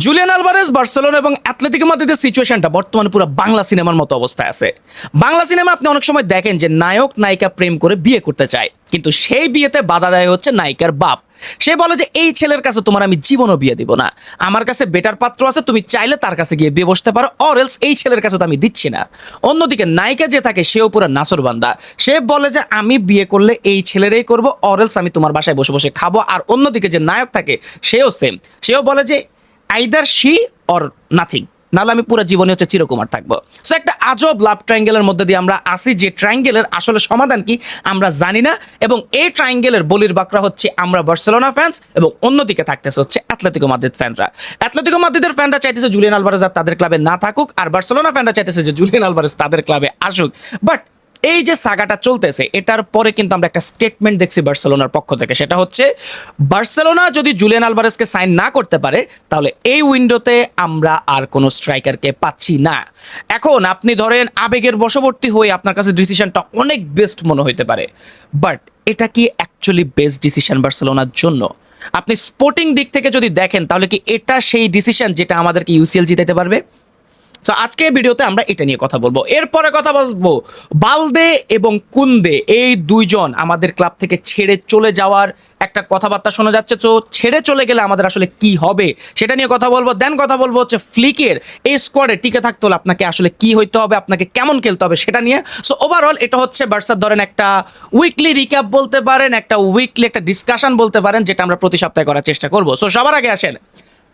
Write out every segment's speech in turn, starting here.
Julian Alvarez Barcelona এবং Atletico মাদ্রিদের সিচুয়েশনটা বর্তমানে পুরো বাংলা সিনেমার মতো অবস্থায় আছে। বাংলা সিনেমা আপনি অনেক সময় দেখেন যে নায়ক নায়িকা প্রেম করে বিয়ে করতে চায়, কিন্তু সেই বিয়েতে বাধা দেয় হচ্ছে নায়িকার বাপ। সে বলে যে এই ছেলের কাছে তোমার আমি জীবনও বিয়ে দিব না, আমার কাছে বেটার পাত্র আছে, তুমি চাইলে তার কাছে গিয়ে বিয়ে বসতে পারো, অর এলস এই ছেলের কাছে তো আমি দিচ্ছি না। অন্যদিকে নায়িকা যে থাকে সেও পুরো নাসরবান্দা, সে বলে যে আমি বিয়ে করলে এই ছেলেরই করবো, অর এলস আমি তোমার বাসায় বসে বসে খাবো। আর অন্যদিকে যে নায়ক থাকে সেও সেম, সেও বলে যে আইদার শি অর নাথিং, নাহলে আমি পুরো জীবনে হচ্ছে চিরকুমার থাকবো। সো একটা আজব লাভ ট্রায়াঙ্গেলের মধ্যে দিয়ে আমরা আসি, যে ট্রায়াঙ্গেলের আসলে সমাধান কি আমরা জানি না, এবং এই ট্রায়াঙ্গেলের বলির বাকরা হচ্ছে আমরা বার্সেলোনা ফ্যান্স, এবং অন্যদিকে থাকতেছে হচ্ছে অ্যাটলেটিকো মাদ্রিদ ফ্যানরা। অ্যাটলেটিকো মাদ্রিদের ফ্যানরা চাইতেছে জুলিয়ান আলভারেজ আর তাদের ক্লাবে না থাকুক, আর বার্সেলোনা ফ্যানরা চাইতেছে যে জুলিয়ান আলভারেজ তাদের ক্লাবে আসুক। বাট এই যে সাগাটা চলতেছে, এটার পরে কিন্তু আমরা একটা স্টেটমেন্ট দেখছি বার্সেলোনার পক্ষ থেকে, সেটা হচ্ছে বার্সেলোনা যদি জুলিয়ান আলভারেজকে সাইন না করতে পারে তাহলে এই উইন্ডোতে আমরা আর কোনো স্ট্রাইকারকে পাচ্ছি না। এখন আপনি ধরেন আবেগের বশবর্তী হয়ে আপনার কাছে ডিসিশনটা অনেক বেস্ট মনে হইতে পারে, বাট এটা কি অ্যাকচুয়ালি বেস্ট ডিসিশন বার্সেলোনার জন্য? আপনি স্পোর্টিং দিক থেকে যদি দেখেন তাহলে কি এটা সেই ডিসিশন যেটা আমাদেরকে ইউসিএল জিতাতে পারবে? তো আজকের ভিডিওতে আমরা এটা নিয়ে কথা বলবো। এরপরে কথা বলবো বালদে এবং কুন্দে, এই দুইজন আমাদের ক্লাব থেকে ছেড়ে চলে যাওয়ার একটা কথাবার্তা শোনা যাচ্ছে। তো ছেড়ে চলে গেলে আমাদের আসলে কি হবে সেটা নিয়ে কথা বলবো। দেন কথা বলবো হচ্ছে ফ্লিকের এই স্কোয়াডে টিকে থাকতে হলে আপনাকে আসলে কি হইতে হবে, আপনাকে কেমন খেলতে হবে সেটা নিয়ে। সো ওভারঅল এটা হচ্ছে বার্সার ধরেন একটা উইকলি রিক্যাপ বলতে পারেন, একটা উইকলি একটা ডিসকাশন বলতে পারেন, যেটা আমরা প্রতি সপ্তাহে করার চেষ্টা করবো। সো সবার আগে আসেন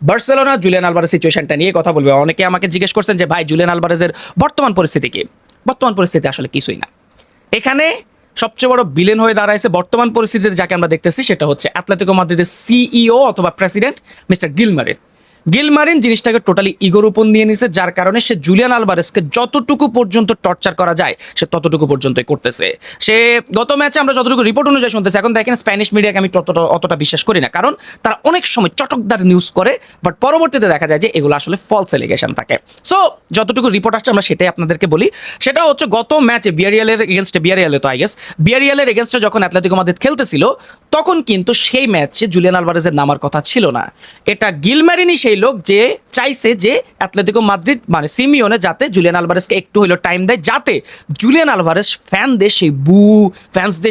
বার্সেলোনা জুলিয়ান আলভারেজ সিচুয়েশনটা নিয়ে কথা বলবে। অনেকে আমাকে জিজ্ঞেস করছেন যে ভাই জুলিয়ান আলভারেজের বর্তমান পরিস্থিতি কি? বর্তমান পরিস্থিতি আসলে কিছুই না। এখানে সবচেয়ে বড় বিলেন হয়ে দাঁড়াইছে বর্তমান পরিস্থিতিতে যাকে আমরা দেখতেছি, সেটা হচ্ছে অ্যাটলেটিকো মাদ্রিদের সিইও অথবা প্রেসিডেন্ট মিস্টার গিলমারিন জিনিসটাকে টোটালি ইগোর উপর নিয়ে নিছে, যার কারণে সে জুলিয়ান আলভারেজকে যতটুকু পর্যন্ত টর্চার করা যায় সে ততটুকু পর্যন্তই করতেছে। সে গত ম্যাচে আমরা যতটুকু রিপোর্ট অনুযায়ী শুনতেছি, এখন দেখেন স্প্যানিশ মিডিয়াকে আমি অতটা বিশ্বাস করি না, কারণ তারা অনেক সময় চটকদার নিউজ করে, বাট পরবর্তীতে দেখা যায় যে এগুলো আসলে ফলস এলিগেশন থাকে। সো যতটুকু রিপোর্ট আসছে আমরা সেটাই আপনাদেরকে বলি। সেটা হচ্ছে গত ম্যাচে বিয়ারিয়ালের এগেনস্টে যখন অ্যাটলেটিকো মাদ্রিদ খেলতেছিল, তখন কিন্তু সেই ম্যাচে জুলিয়ান আলভারেজের নামার কথা ছিল না। এটা গিলমারিনই সেই লোক যে চাইছে যে অ্যাটলেটিকো মাদ্রিদ মানে সিমিওনে যাতে জুলিয়ান আলভারেজকে একটু হইলো টাইম দেয়, যাতে জুলিয়ান আলভারেজ ফ্যানদের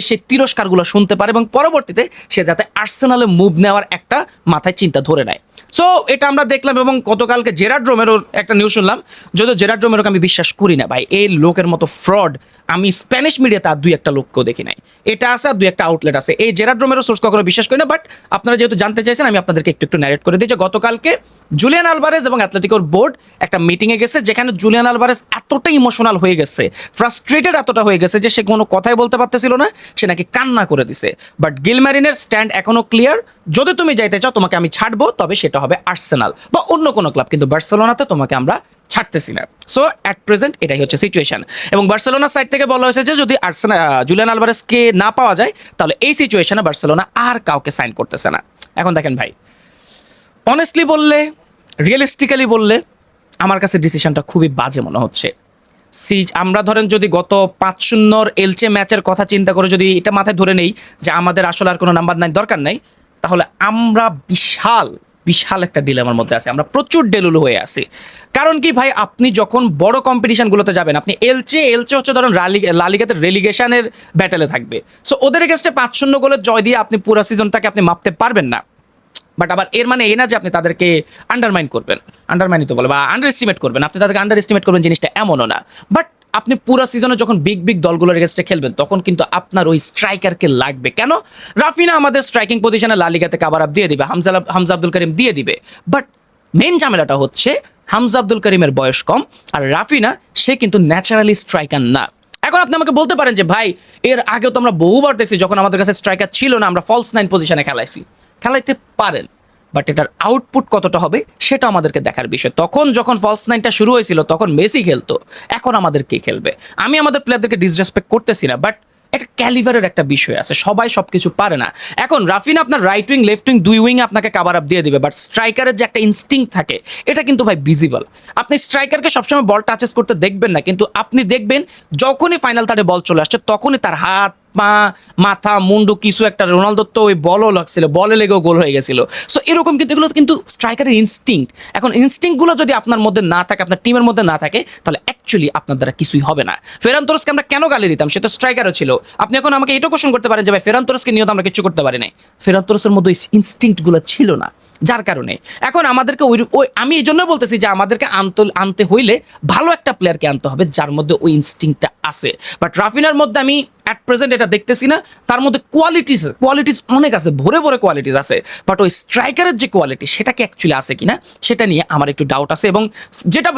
সেই তিরস্কারগুলো শুনতে পারে, এবং পরবর্তীতে সে যাতে আর্সেনালে মুভ নেওয়ার একটা মাথায় চিন্তা ধরে নেয়। সো এটা আমরা দেখলাম, এবং গতকালকে জেরার্ড রোমেরোর একটা নিউজ শুনলাম, যদিও জেরার্ড রোমেরোকে আমি বিশ্বাস করি না ভাই, এই লোকের মতো ফ্রড আমি স্প্যানিশ মিডিয়াতে আর দুই একটা লোককেও দেখি নাই। এটা আছে আর দুই একটা আউটলেট আছে, এই জেরার্ড রোমেরো সোর্স কখনো বিশ্বাস করি না। বাট আপনারা যেহেতু জানতে চাইছেন, আমি আপনাদেরকে একটু ন্যারেট করে দিই যে গতকালকে জুলিয়ান আলভারেজ এবং অ্যাটলেটিকোর বোর্ড একটা মিটিংয়ে গেছে, যেখানে জুলিয়ান আলভারেজ এতটা ইমোশনাল হয়ে গেছে, ফ্রাস্ট্রেটেড এতটা হয়ে গেছে যে সে কোনো কথাই বলতে পারতেছিল না, সে নাকি কান্না করে দিছে। বাট গিলমারিনের স্ট্যান্ড এখনো ক্লিয়ার, যদি তুমি যাইতে চাও তোমাকে আমি ছাড়বো, তবে সেটা হবে আর্সেনাল বা অন্য কোনো ক্লাব, কিন্তু বার্সেলোনাতে তোমাকে আমরা ছাড়তেছি না। সো অ্যাট প্রেজেন্ট এটাই হচ্ছে সিচুয়েশন, এবং বার্সেলোনার সাইড থেকে বলা হয়েছে যে যদি জুলিয়ান আলভারেজকে না পাওয়া যায় তাহলে এই সিচুয়েশনে বার্সেলোনা আর কাউকে সাইন করতেছে না। এখন দেখেন ভাই, অনেস্টলি বললে, রিয়েলিস্টিক্যালি বললে আমার কাছে ডিসিশনটা খুবই বাজে মনে হচ্ছে। আমরা ধরেন যদি গত 5-0 এলচে ম্যাচের কথা চিন্তা করে যদি এটা মাথায় ধরে নেই যে আমাদের আসলে আর কোনো নাম্বার নাই, দরকার নাই, তাহলে আমরা বিশাল একটা ডিলেমার মধ্যে আছি, আমরা প্রচুর ডেলুলু হয়ে আছি। কারণ কি ভাই, আপনি যখন বড় কম্পিটিশনগুলোতে যাবেন, আপনি এলচে হচ্ছে ধরুন লালিগাতে রেলিগেশনের ব্যাটেলে থাকবে। সো ওদের এগেন্সটে 5-0 গোলের জয় দিয়ে আপনি পুরো সিজনটাকে আপনি মাপতে পারবেন না। বাট আবার এর মানে এই না যে আপনি তাদেরকে আন্ডারমাইনই তো বলে, বা আন্ডার এস্টিমেট করবেন, আপনি তাদেরকে আন্ডার এস্টিমেট করবেন, জিনিসটা এমনও না। বাট আপনি পুরো সিজনে যখন বিগ দলগুলোর এগেন্সটে খেলবেন, তখন কিন্তু আপনার ওই স্ট্রাইকারকে লাগবে। কেন? রাফিনা আমাদের স্ট্রাইকিং পজিশনে লা লিগাতে কাভার আপ দিয়ে দিবে, হামজা আব্দুল করিম দিয়ে দিবে, বাট মেন ঝামেলাটা হচ্ছে হামজা আব্দুল করিমের বয়স কম, আর রাফিনা সে কিন্তু ন্যাচারালি স্ট্রাইকার না। এখন আপনি আমাকে বলতে পারেন যে ভাই, এর আগেও তো আমরা বহুবার দেখছি যখন আমাদের কাছে স্ট্রাইকার ছিল না, আমরা ফলস 9 পজিশনে খেলাইতে পারেন, বাট এটার আউটপুট কতটা হবে সেটা আমাদেরকে দেখার বিষয়। তখন যখন ফলস 9টা শুরু হয়েছিল তখন মেসি খেলতো, এখন আমাদের কে খেলবে? আমি আমাদের প্লেয়ারদেরকে ডিসরেসপেক্ট করতেছি না, বাট একটা ক্যালিভারের একটা বিষয় আছে, সবাই সবকিছু পারে না। এখন রাফিনা আপনার রাইট উইং লেফট উইং দুই উইং আপনাকে কাভার আপ দিয়ে দিবে, বাট স্ট্রাইকারের যে একটা ইনস্টিংক্ট থাকে এটা কিন্তু ভাই ভিজিবল। আপনি স্ট্রাইকারকে সবসময় বল টাচেস করতে দেখবেন না, কিন্তু আপনি দেখবেন যখনই ফাইনাল থার্ডে বল চলে আসছে তখনই তার হাত পা মাথা মুন্ডু কিছু একটা, রোনালদোর তো ওই বলও লাগছিল, বলে লেগেও গোল হয়ে গেছিল। সো এরকম কিন্তু এগুলো কিন্তু স্ট্রাইকারের ইনস্টিংক্ট। এখন ইনস্টিংক্টগুলো যদি আপনার মধ্যে না থাকে, আপনার টিমের মধ্যে না থাকে, তাহলে অ্যাকচুয়ালি আপনার দ্বারা কিছুই হবে না। ফেরান তোরেসকে আমরা কেন গালি দিতাম? সে তো স্ট্রাইকারও ছিল। আপনি এখন আমাকে এটা কোশ্চেন করতে পারেন যে ভাই ফেরান তোরেসকে নিয়ে তো আমরা কিছু করতে পারি নাই। ফেরান তোরেসের মধ্যে ইনস্টিংক্টগুলো ছিল না, যার কারণে এখন আমাদেরকে ওই আমি এই জন্য বলতেছি যে আমাদেরকে আনতে হইলে ভালো একটা প্লেয়ারকে আনতে হবে যার মধ্যে ওই ইনস্টিংক্টটা আছে। বাট রাফিনার মধ্যে আমি অ্যাট প্রেজেন্ট এটা দেখতেছি না। তার মধ্যে কোয়ালিটিস অনেক আছে, ভরে ভরে কোয়ালিটিস আছে, বাট ওই স্ট্রাইকারের যে কোয়ালিটি সেটা কি অ্যাকচুয়ালি আছে কিনা সেটা নিয়ে আমার একটু ডাউট আছে। এবং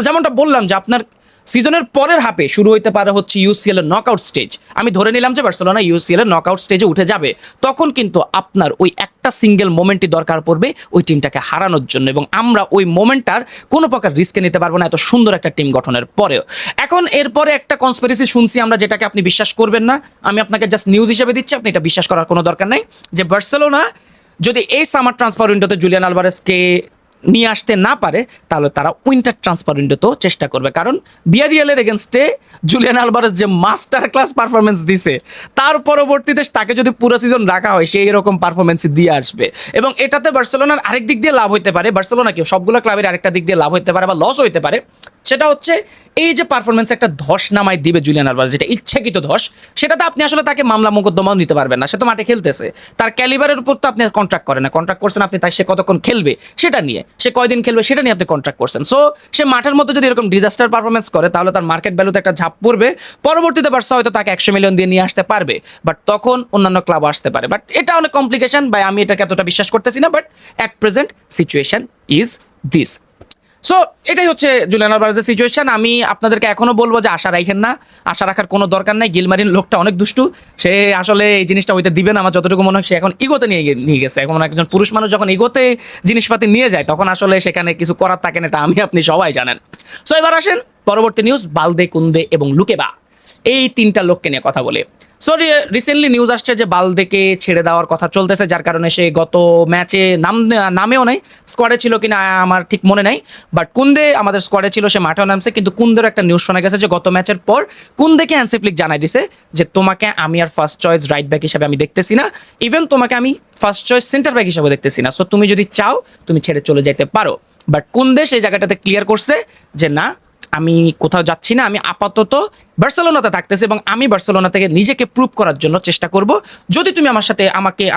যেমনটা বললাম যে আপনার সিজনের পরের হাফে শুরু হইতে পারে হচ্ছে ইউসিএল এর নকআউট স্টেজ। আমি ধরে নিলাম যে বার্সেলোনা ইউসিএল এর নকআউট স্টেজে উঠে যাবে, তখন কিন্তু আপনার ওই একটা সিঙ্গেল মোমেন্টই দরকার পড়বে ওই টিমটাকে হারানোর জন্য, এবং আমরা ওই মোমেন্টটার কোনো প্রকার রিস্কে নিতে পারবো না এত সুন্দর একটা টিম গঠনের পরেও। এখন এরপরে একটা কনস্পিরেসি শুনছি আমরা, যেটাকে আপনি বিশ্বাস করবেন না, আমি আপনাকে জাস্ট নিউজ হিসেবে দিচ্ছি, আপনি এটা বিশ্বাস করার কোনো দরকার নাই, যে বার্সেলোনা যদি এই সামার ট্রান্সফার উইন্ডোতে জুলিয়ান আলভারেজকে নিয়ে আসতে না পারে, তাহলে তারা উইন্টার ট্রান্সফার উইন্ডোতেও চেষ্টা করবে। কারণ বিয়ারিয়ালের এগেনস্টে জুলিয়ান আলভারেজ যে মাস্টার ক্লাস পারফরমেন্স দিছে, তার পরবর্তীতে তাকে যদি পুরো সিজন রাখা হয় সেই এরকম পারফরমেন্স দিয়ে আসবে। এবং এটাতে বার্সেলোনার আরেক দিক দিয়ে লাভ হইতে পারে, বার্সেলোনা কি সবগুলো ক্লাবের আরেকটা দিক দিয়ে লাভ হইতে পারে বা লস হইতে পারে, সেটা হচ্ছে এই যে পারফরমেন্স একটা ধস নামায় দিবে জুলিয়ান আলভারেজ, যেটা ইচ্ছাকৃত ধস, সেটাতে আপনি আসলে তাকে মামলা মোকদ্দমাও নিতে পারবেন না। সে তো মাঠে খেলতেছে, তার ক্যালিবারের উপর তো আপনি কন্ট্রাক্ট করেন না, কন্ট্রাক্ট করছেন আপনি তাই সে কতক্ষণ খেলবে সেটা নিয়ে, সে কয়দিন খেলবে সেটা নিয়ে আপনি কন্ট্রাক্ট করছেন। সো সে মাঠের মধ্যে যদি এরকম ডিজাস্টার পারফরমেন্স করে, তাহলে তার মার্কেট ভ্যালুতে একটা ঝাঁপ পড়বে, পরবর্তীতে বার্সা হয়তো তাকে 100 মিলিয়ন দিয়ে নিয়ে আসতে পারবে, বাট তখন অন্যান্য ক্লাব আসতে পারে। বাট এটা অনেক কমপ্লিকেশন, বা আমি এটাকে এতটা বিশ্বাস করতেছি না, but at present situation is this. So এটাই হচ্ছে জুলিয়ান আলভারেজের সিচুয়েশন। আমি আপনাদেরকে এখনো বলবো যে আশা রাখেন না, আশা রাখার কোনো দরকার নাই। গিলমারিন লোকটা অনেক দুষ্টু, সে আসলে এই জিনিসটা হইতে দিবে না। আমার যতটুকু মনে হয় সে এখন ইগোতে নিয়ে গেছে। এখন একজন পুরুষ মানুষ যখন ইগোতে জিনিসপাতি নিয়ে যায়, তখন আসলে সেখানে কিছু করার থাকে না, এটা আপনি সবাই জানেন। সো এবার আসেন পরবর্তী নিউজ, বালদে, কুন্দে এবং লুকেবা, এই তিনটা লোককে নিয়ে কথা বলে। সো রিসেন্টলি নিউজ আসছে যে বালদেকে ছেড়ে দেওয়ার কথা চলতেছে, যার কারণে সে গত ম্যাচে নামেও নেই, স্কোয়াডে ছিল কিনা আমার ঠিক মনে নাই, বাট কুন্দে আমাদের স্কোয়াডে ছিল, সে মাঠেও নামছে। কিন্তু কুন্দের একটা নিউজ শোনা গেছে যে গত ম্যাচের পর কুন্দেকে হ্যান্সি ফ্লিক জানাই দিছে যে তোমাকে আমি আর ফার্স্ট চয়েস রাইট ব্যাক হিসাবে আমি দেখতেছি না, ইভেন তোমাকে আমি ফার্স্ট চয়েস সেন্টার ব্যাক হিসাবে দেখতেছি না। সো তুমি যদি চাও তুমি ছেড়ে চলে যেতে পারো। বাট কুন্দে সেই জায়গাটাতে ক্লিয়ার করছে যে না, আমি কোথাও যাচ্ছি না, আমি আপাতত বার্সেলোনাতে থাকতেছি এবং আমি বার্সেলোনা থেকে নিজেকে প্রুভ করার জন্য চেষ্টা করব। যদি তুমি আমার সাথে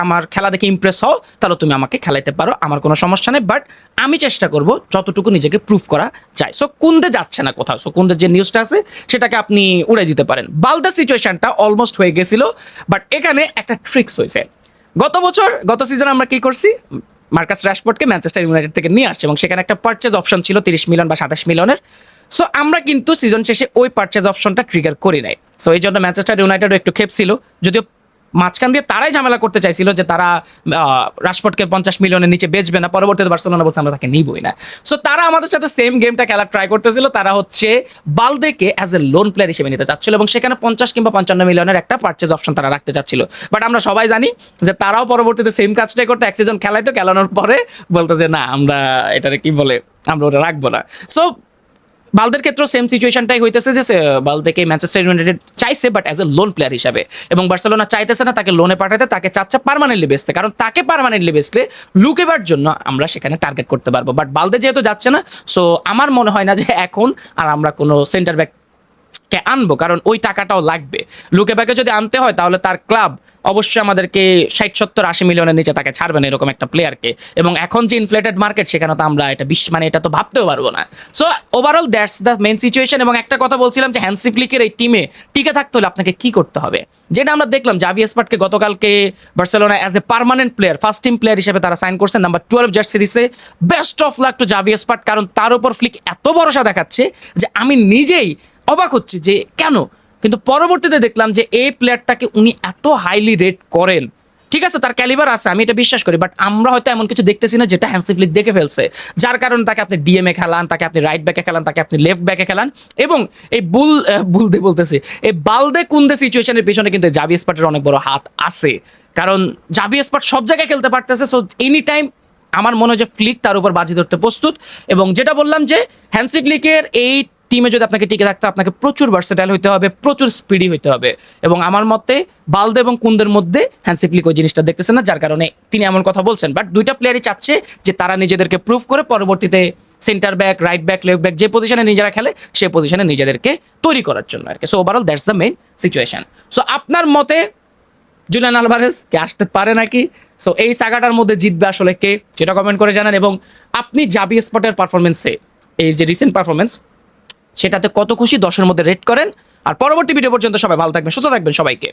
আমার খেলা দেখে ইমপ্রেস হও, তাহলে তুমি আমাকে খেলাইতে পারো, আমার কোনো সমস্যা নেই, বাট আমি চেষ্টা করব যতটুকু নিজেকে প্রুভ করা যায়। সো কুন্দে যাচ্ছে না কোথাও। সো কুন্দের যে নিউজটা আছে সেটাকে আপনি উড়াই দিতে পারেন। বালদা সিচুয়েশনটা অলমোস্ট হয়ে গেছিল, বাট এখানে একটা ট্রিক্স হয়েছে। গত সিজন আমরা কি করছি, মার্কাস রাশফোর্ডকে ম্যানচেস্টার ইউনাইটেড থেকে নিয়ে আসছে এবং সেখানে একটা পারচেজ অপশন ছিল 30 মিলিয়ন বা 27 মিলিয়নের। সো আমরা কিন্তু সিজন শেষে ওই পারচেজ অপশনটা ট্রিগার করি নাই। সো এই জন্য ম্যানচেস্টার ইউনাইটেডও একটু খেপছিল, যদিও মাঝখান দিয়ে তারাই ঝামেলা করতে চাইছিল যে তারা রাশফোর্ডকে 50 মিলিয়নের নিচে বেচবে না, পরবর্তীতে বার্সেলোনা বলছে আমরা তাকে নিবই না। সো তারা আমাদের সাথে সেম গেমটা খেলার ট্রাই করতেছিল, তারা হচ্ছে বালদেকে অ্যাজ এ লোন প্লেয়ার হিসেবে নিতে চাচ্ছিল এবং সেখানে 50 কিংবা 55 মিলিয়নের একটা পারচেজ অপশন তারা রাখতে চাচ্ছিল। বাট আমরা সবাই জানি যে তারাও পরবর্তীতে সেম কাজটাই করতে, এক সিজন খেলাইতো, খেলানোর পরে বলতো যে না, আমরা এটারে কি বলে, আমরা ওটা রাখবো না। সো বালদের ক্ষেত্রেও সেম সিচুয়েশনটাই হইতেছে যে বালদেকে ম্যানচেস্টার ইউনাইটেড চাইছে, but as a loan player হিসাবে, এবং বার্সেলোনা চাইতেছে না তাকে লোনে পাঠাতে, তাকে চাচ্ছে পার্মানেন্টলি বেচতে, কারণ তাকে পার্মানেন্টলি বেচলে লুকেবার জন্য আমরা সেখানে টার্গেট করতে পারবো। বাট বালদে যেহেতু যাচ্ছে না, সো আমার মনে হয় না যে এখন আর আমরা কোনো সেন্টার ব্যাক কে আনবো, কারণ ওই টাকাটাও লাগবে। লুকেবাকে যদি আনতে হয় তাহলে তার ক্লাব অবশ্যই আমাদেরকে 60-70-80 মিলিয়নের নিচে তাকে ছাড়বে না এরকম একটা প্লেয়ারকে, এবং এখন যে ইনফ্লেটেড মার্কেট সেখানে তো আমরা এটা এটা তো ভাবতেও পারবো না। So overall that's the main situation. এবং একটা কথা বলছিলাম যে হ্যান্সি ফ্লিকের এই টিমে টিকে থাকতে হলে আপনাকে কি করতে হবে, যেটা আমরা দেখলাম জাভি এসপার্টকে গতকালকে Barcelona as a permanent player, first team player হিসেবে তারা সাইন করছে, নাম্বার 12 জার্সি দিছে। Best of luck to Xavi Espart, কারণ তার উপর ফ্লিক এত ভরসা দেখাচ্ছে যে আমি নিজেই অবাক হচ্ছে যে কেন, কিন্তু পরবর্তীতে দেখলাম যে এই প্লেয়ারটাকে উনি এত হাইলি রেট করেন। ঠিক আছে, তার ক্যালিবার আছে, আমি এটা বিশ্বাস করি, বাট আমরা হয়তো এমন কিছু দেখতেছি না যেটা হ্যান্সি ফ্লিক দেখে ফেলছে, যার কারণে তাকে আপনি ডিএমএ খেলান, তাকে আপনি রাইট ব্যাকে খেলান, তাকে আপনি লেফট ব্যাকে খেলান। এবং এই এই বালদে কুন্দে সিচুয়েশনের পিছনে কিন্তু জাভি এসপার্টের অনেক বড় হাত আছে, কারণ জাভি এসপার্ট সব জায়গায় খেলতে পারতেছে। সো এনি টাইম আমার মনে হয় যে ফ্লিক তার উপর বাজি ধরতে প্রস্তুত। এবং যেটা বললাম যে হ্যান্সি ফ্লিকের এই টিমে যদি আপনাকে টিকে থাকতে আপনাকে প্রচুর ভার্সেটাইল হতে হবে, প্রচুর স্পিডি হতে হবে। এবং আমার মতে বালদে এবং কুন্দের মধ্যে হ্যান্সি ফ্লিক ওই জিনিসটা দেখতেছেন না, যার কারণে তিনি এমন কথা বলছেন। বাট দুইটা প্লেয়ারই চাচ্ছে যে তারা নিজেদেরকে প্রুভ করে পরবর্তীতে centre back, right back, left back যে পজিশনে নিজেরা খেলে সেই পজিশনে নিজেদেরকে তৈরি করার জন্য আর কি। So overall that's the main situation. So আপনার মতে জুলিয়ান আলভারেজ কে আসতে পারে নাকি? সো এই সাগাটার মধ্যে জিতবে আসলে কে, সেটা কমেন্ট করে জানান। এবং আপনি জাবি স্পটের পারফরমেন্সে, এই যে রিসেন্ট পারফরমেন্স, সেটাতে কত খুশি 10-এর মধ্যে রেট করেন। আর পরবর্তী ভিডিও পর্যন্ত সবাই ভালো থাকবেন, সুস্থ থাকবেন। সবাইকে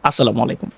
আসসালামু আলাইকুম।